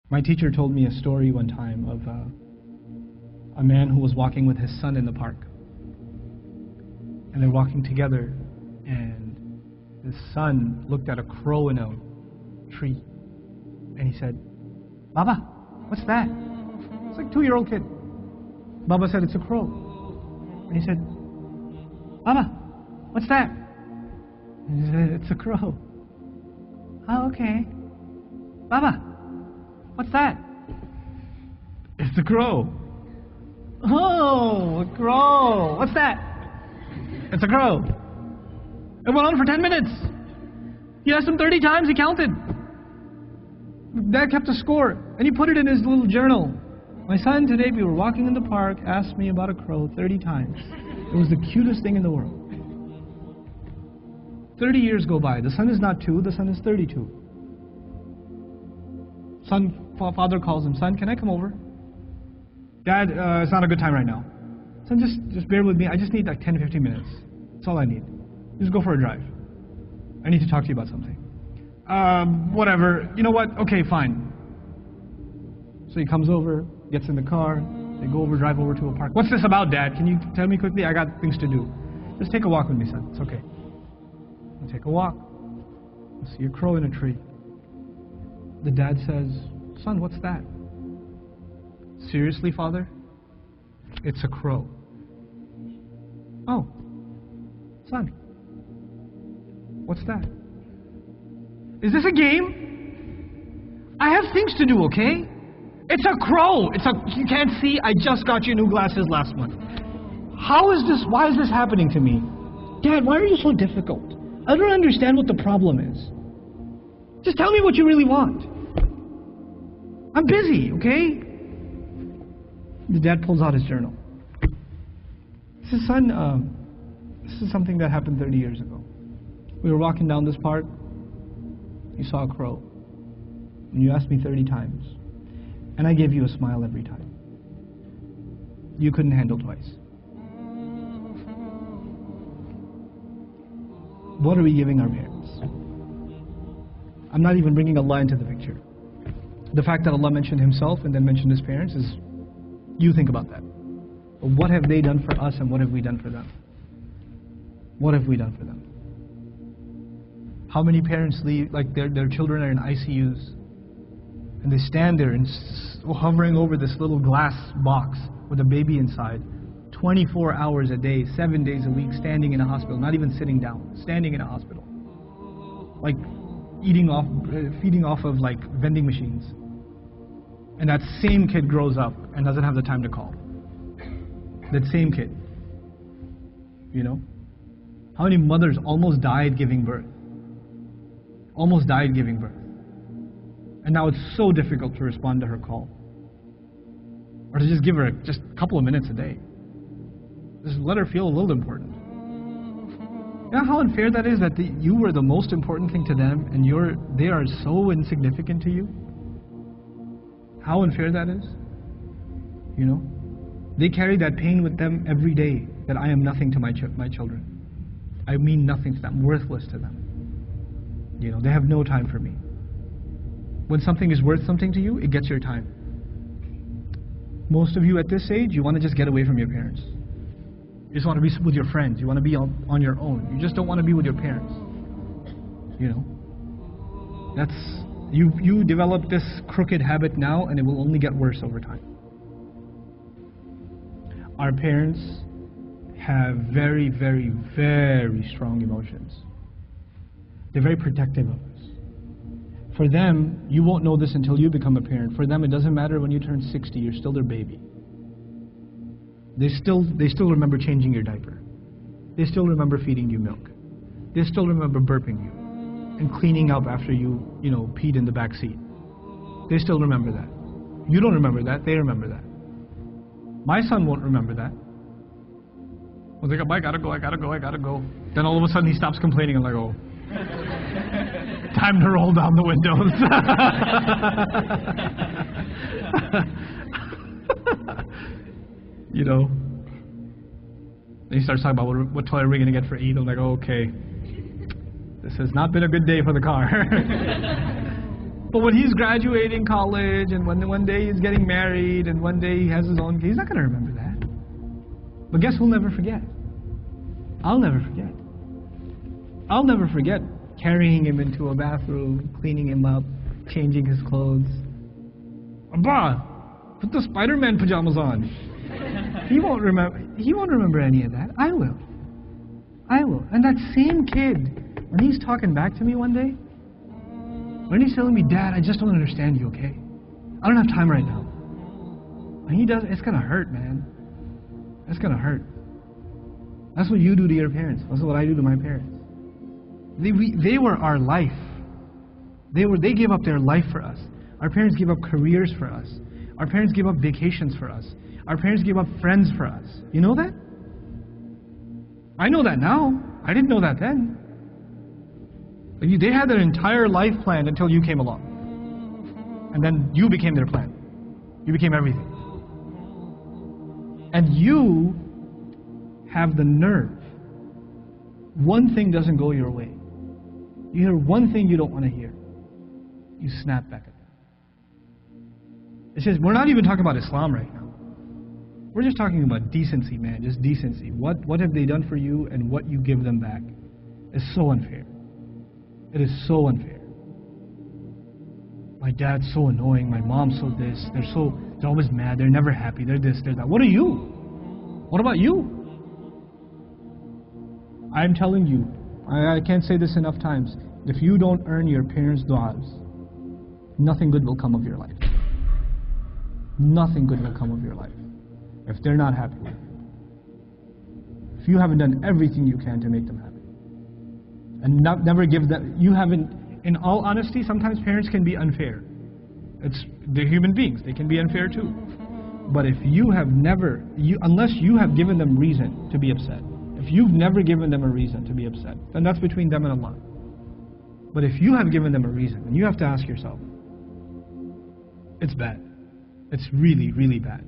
My teacher told me a story one time of a man who was walking with his son in the park. And they're walking together, and his son looked at a crow in a tree. And he said, "Baba, what's that?" It's like a 2-year-old kid. Baba said, "It's a crow." And he said, "Baba, what's that?" And he said, "It's a crow." "Oh, okay." "Baba, what's that?" "It's a crow." "Oh, a crow. What's that?" "It's a crow." It went on for 10 minutes. He asked him 30 times, he counted. Dad kept a score, and he put it in his little journal. "My son, today we were walking in the park, asked me about a crow 30 times. It was the cutest thing in the world." 30 years go by. The son is not 2, the son is 32. Father calls him, "Son, can I come over?" "Dad, it's not a good time right now." "Son, just bear with me. I just need like 10, 15 minutes. That's all I need. Just go for a drive. I need to talk to you about something." Whatever. You know what? Okay, fine." So he comes over, gets in the car, they go over, drive over to a park. "What's this about, Dad? Can you tell me quickly? I got things to do." "Just take a walk with me, son. It's okay." I'll take a walk. I see a crow in a tree. The dad says, "Son, what's that?" "Seriously, Father? It's a crow." "Oh, son, what's that?" "Is this a game? I have things to do, okay? It's a crow. You can't see, I just got you new glasses last month. Why is this happening to me? Dad, why are you so difficult? I don't understand what the problem is. Just tell me what you really want. I'm busy, okay?" The dad pulls out his journal. He says, "Son, this is something that happened 30 years ago. We were walking down this park. You saw a crow. And you asked me 30 times. And I gave you a smile every time. You couldn't handle twice. What are we giving our parents?" I'm not even bringing Allah into the picture. The fact that Allah mentioned Himself and then mentioned His parents is, you think about that. But what have they done for us and what have we done for them? What have we done for them? How many parents leave, like their children are in ICUs, and they stand there and hovering over this little glass box with a baby inside, 24 hours a day, 7 days a week, standing in a hospital, not even sitting down, standing in a hospital, like feeding off of like vending machines. And that same kid grows up and doesn't have the time to call. That same kid. You know? How many mothers almost died giving birth? Almost died giving birth. And now it's so difficult to respond to her call. Or to just give her just a couple of minutes a day. Just let her feel a little important. You know how unfair that is, that you were the most important thing to them and they are so insignificant to you? How unfair that is? You know? They carry that pain with them every day, that I am nothing to my children. I mean nothing to them, worthless to them. You know, they have no time for me. When something is worth something to you, it gets your time. Most of you at this age, you want to just get away from your parents. You just want to be with your friends. You want to be on your own. You just don't want to be with your parents. You know? You develop this crooked habit now, and it will only get worse over time. Our parents have very, very, very strong emotions. They're very protective of us. For them, you won't know this until you become a parent. For them, it doesn't matter when you turn 60, you're still their baby. They still remember changing your diaper. They still remember feeding you milk. They still remember burping you and cleaning up after you peed in the back seat. They still remember that. You don't remember that, they remember that. My son won't remember that. I'll think, I gotta go. Then all of a sudden he stops complaining and like, oh, time to roll down the windows. You know. Then he starts talking about what toy are we going to get for Eid. I'm like, oh, okay. This has not been a good day for the car. But when he's graduating college, and when one day he's getting married, and one day he has his own, he's not going to remember that. But guess who'll never forget? I'll never forget. I'll never forget carrying him into a bathroom, cleaning him up, changing his clothes. Abba, put the Spider-Man pajamas on. He won't remember any of that. I will. And that same kid, when he's talking back to me one day, when he's telling me, Dad, I just don't understand you, okay? I don't have time right now. When he does, it's gonna hurt, man. It's gonna hurt. That's what you do to your parents. That's what I do to my parents. They were our life. They gave up their life for us. Our parents gave up careers for us. Our parents gave up vacations for us. Our parents gave up friends for us. You know that? I know that now. I didn't know that then. They had their entire life planned until you came along. And then you became their plan. You became everything. And you have the nerve. One thing doesn't go your way. You hear one thing you don't want to hear. You snap back at them. It says, we're not even talking about Islam right now. We're just talking about decency, man. Just decency. What have they done for you, and what you give them back is so unfair. It is so unfair. My dad's so annoying. My mom's so this. They're always mad. They're never happy. They're this, they're that. What are you? What about you? I'm telling you, I can't say this enough times. If you don't earn your parents' du'as, nothing good will come of your life. Nothing good will come of your life if they're not happy with you. If you haven't done everything you can to make them happy. And never give them, you haven't, in all honesty, sometimes parents can be unfair. They're human beings, they can be unfair too. But if you have never, unless you have given them reason to be upset, if you've never given them a reason to be upset, then that's between them and Allah. But if you have given them a reason, then you have to ask yourself, it's bad. It's really, really bad.